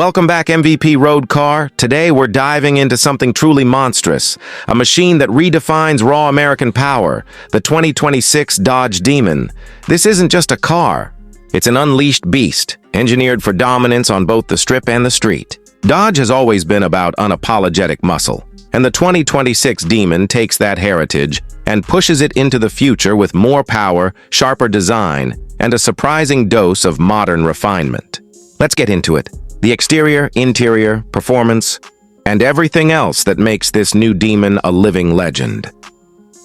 Welcome back, MVP Road Car. Today we're diving into something truly monstrous, a machine that redefines raw American power, the 2026 Dodge Demon. This isn't just a car. It's an unleashed beast, engineered for dominance on both the strip and the street. Dodge has always been about unapologetic muscle, and the 2026 Demon takes that heritage and pushes it into the future with more power, sharper design, and a surprising dose of modern refinement. Let's get into it. The exterior, interior, performance, and everything else that makes this new Demon a living legend.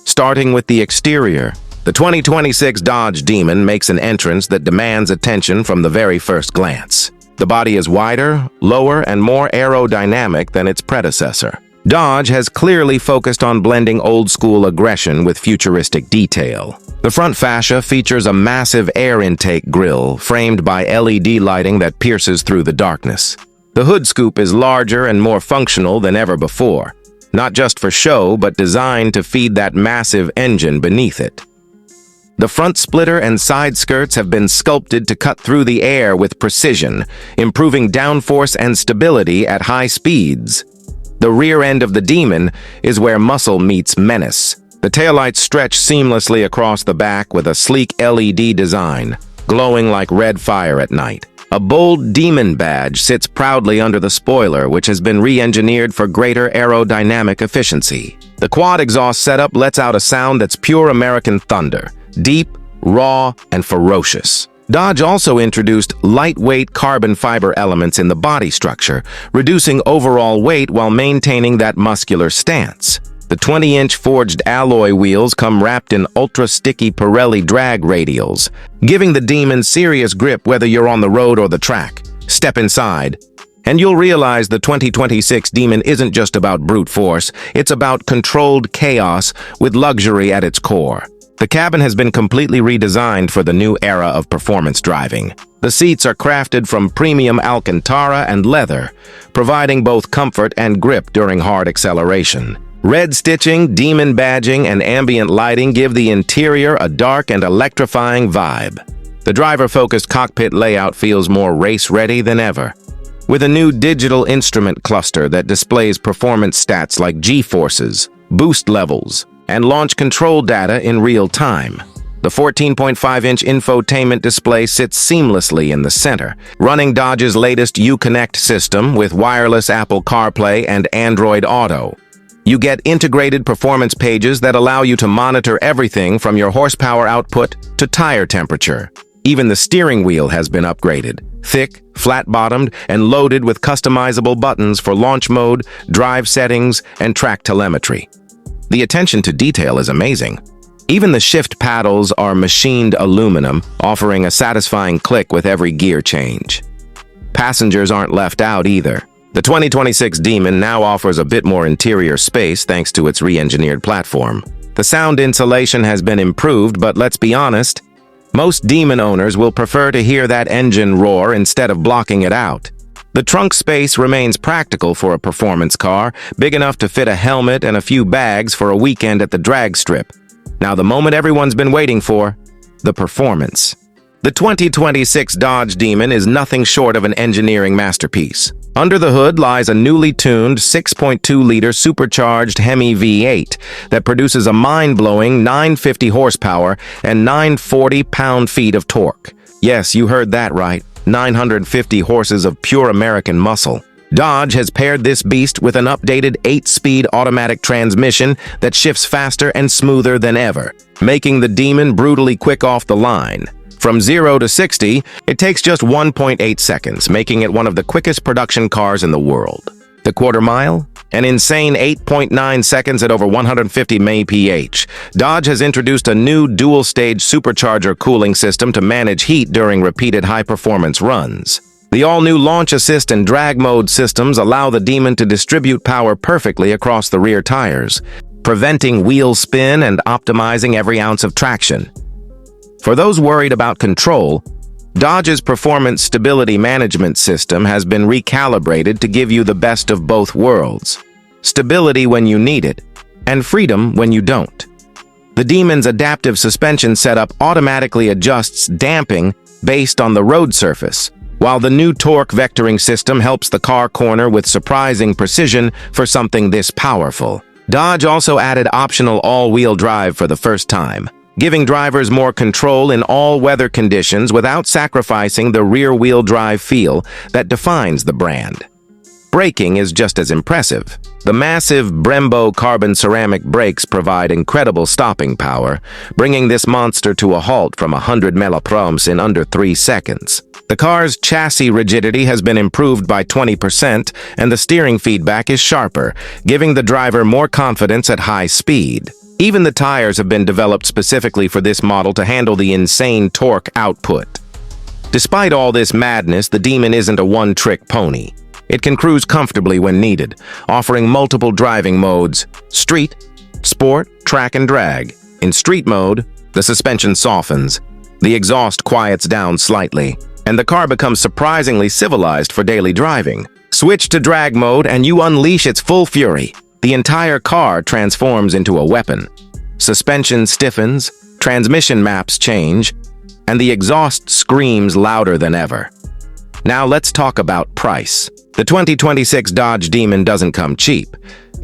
Starting with the exterior, the 2026 Dodge Demon makes an entrance that demands attention from the very first glance. The body is wider, lower, and more aerodynamic than its predecessor. Dodge has clearly focused on blending old-school aggression with futuristic detail. The front fascia features a massive air intake grille framed by LED lighting that pierces through the darkness. The hood scoop is larger and more functional than ever before, not just for show but designed to feed that massive engine beneath it. The front splitter and side skirts have been sculpted to cut through the air with precision, improving downforce and stability at high speeds. The rear end of the Demon is where muscle meets menace. The taillights stretch seamlessly across the back with a sleek LED design, glowing like red fire at night. A bold Demon badge sits proudly under the spoiler, which has been re-engineered for greater aerodynamic efficiency. The quad exhaust setup lets out a sound that's pure American thunder, deep, raw, and ferocious. Dodge also introduced lightweight carbon fiber elements in the body structure, reducing overall weight while maintaining that muscular stance. The 20-inch forged alloy wheels come wrapped in ultra-sticky Pirelli drag radials, giving the Demon serious grip whether you're on the road or the track. Step inside, and you'll realize the 2026 Demon isn't just about brute force, it's about controlled chaos with luxury at its core. The cabin has been completely redesigned for the new era of performance driving. The seats are crafted from premium Alcantara and leather, providing both comfort and grip during hard acceleration. Red stitching, Demon badging, and ambient lighting give the interior a dark and electrifying vibe. The driver-focused cockpit layout feels more race-ready than ever, with a new digital instrument cluster that displays performance stats like G-forces, boost levels, and launch control data in real time. The 14.5-inch infotainment display sits seamlessly in the center, running Dodge's latest Uconnect system with wireless Apple CarPlay and Android Auto. You get integrated performance pages that allow you to monitor everything from your horsepower output to tire temperature. Even the steering wheel has been upgraded, thick, flat-bottomed, and loaded with customizable buttons for launch mode, drive settings, and track telemetry. The attention to detail is amazing. Even the shift paddles are machined aluminum, offering a satisfying click with every gear change. Passengers aren't left out either. The 2026 Demon now offers a bit more interior space thanks to its re-engineered platform. The sound insulation has been improved, but let's be honest, most Demon owners will prefer to hear that engine roar instead of blocking it out. The trunk space remains practical for a performance car, big enough to fit a helmet and a few bags for a weekend at the drag strip. Now the moment everyone's been waiting for, the performance. The 2026 Dodge Demon is nothing short of an engineering masterpiece. Under the hood lies a newly tuned 6.2-liter supercharged Hemi V8 that produces a mind-blowing 950 horsepower and 940 pound-feet of torque. Yes, you heard that right. 950 horses of pure American muscle. Dodge has paired this beast with an updated 8-speed automatic transmission that shifts faster and smoother than ever, making the Demon brutally quick off the line. From 0 to 60, it takes just 1.8 seconds, making it one of the quickest production cars in the world. The quarter mile? An insane 8.9 seconds at over 150 mph. Dodge has introduced a new dual-stage supercharger cooling system to manage heat during repeated high-performance runs. The all-new launch assist and drag mode systems allow the Demon to distribute power perfectly across the rear tires, preventing wheel spin and optimizing every ounce of traction. For those worried about control, Dodge's Performance Stability Management System has been recalibrated to give you the best of both worlds. Stability when you need it, and freedom when you don't. The Demon's adaptive suspension setup automatically adjusts damping based on the road surface, while the new torque vectoring system helps the car corner with surprising precision for something this powerful. Dodge also added optional all-wheel drive for the first time, giving drivers more control in all weather conditions without sacrificing the rear-wheel drive feel that defines the brand. Braking is just as impressive. The massive Brembo carbon ceramic brakes provide incredible stopping power, bringing this monster to a halt from 100 mph in under 3 seconds. The car's chassis rigidity has been improved by 20%, and the steering feedback is sharper, giving the driver more confidence at high speed. Even the tires have been developed specifically for this model to handle the insane torque output. Despite all this madness, the Demon isn't a one-trick pony. It can cruise comfortably when needed, offering multiple driving modes: street, sport, track, and drag. In street mode, the suspension softens, the exhaust quiets down slightly, and the car becomes surprisingly civilized for daily driving. Switch to drag mode and you unleash its full fury. The entire car transforms into a weapon. Suspension stiffens, transmission maps change, and the exhaust screams louder than ever. Now let's talk about price. The 2026 Dodge Demon doesn't come cheap,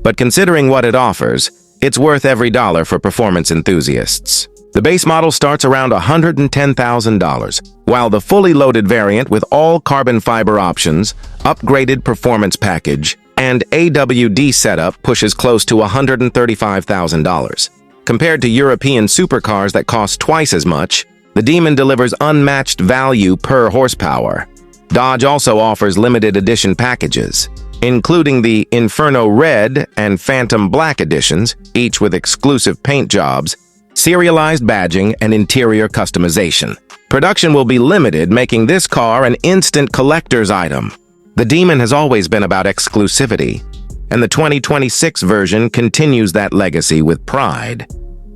but considering what it offers, it's worth every dollar for performance enthusiasts. The base model starts around $110,000, while the fully loaded variant with all carbon fiber options, upgraded performance package, and AWD setup pushes close to $135,000. Compared to European supercars that cost twice as much, the Demon delivers unmatched value per horsepower. Dodge also offers limited edition packages, including the Inferno Red and Phantom Black editions, each with exclusive paint jobs, serialized badging, and interior customization. Production will be limited, making this car an instant collector's item. The Demon has always been about exclusivity, and the 2026 version continues that legacy with pride.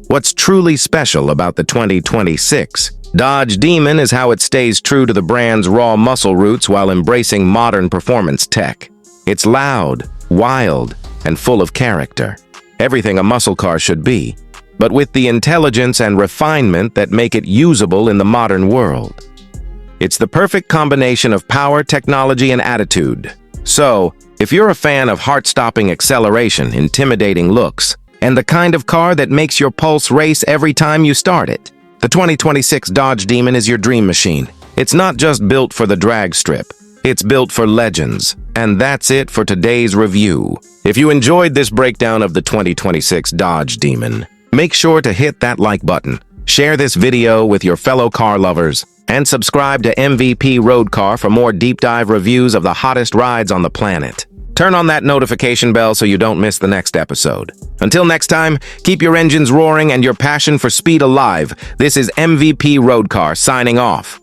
What's truly special about the 2026 Dodge Demon is how it stays true to the brand's raw muscle roots while embracing modern performance tech. It's loud, wild, and full of character. Everything a muscle car should be, but with the intelligence and refinement that make it usable in the modern world. It's the perfect combination of power, technology, and attitude. So, if you're a fan of heart-stopping acceleration, intimidating looks, and the kind of car that makes your pulse race every time you start it, the 2026 Dodge Demon is your dream machine. It's not just built for the drag strip, it's built for legends. And that's it for today's review. If you enjoyed this breakdown of the 2026 Dodge Demon, make sure to hit that like button, share this video with your fellow car lovers, and subscribe to MVP Road Car for more deep dive reviews of the hottest rides on the planet. Turn on that notification bell so you don't miss the next episode. Until next time, keep your engines roaring and your passion for speed alive. This is MVP Road Car signing off.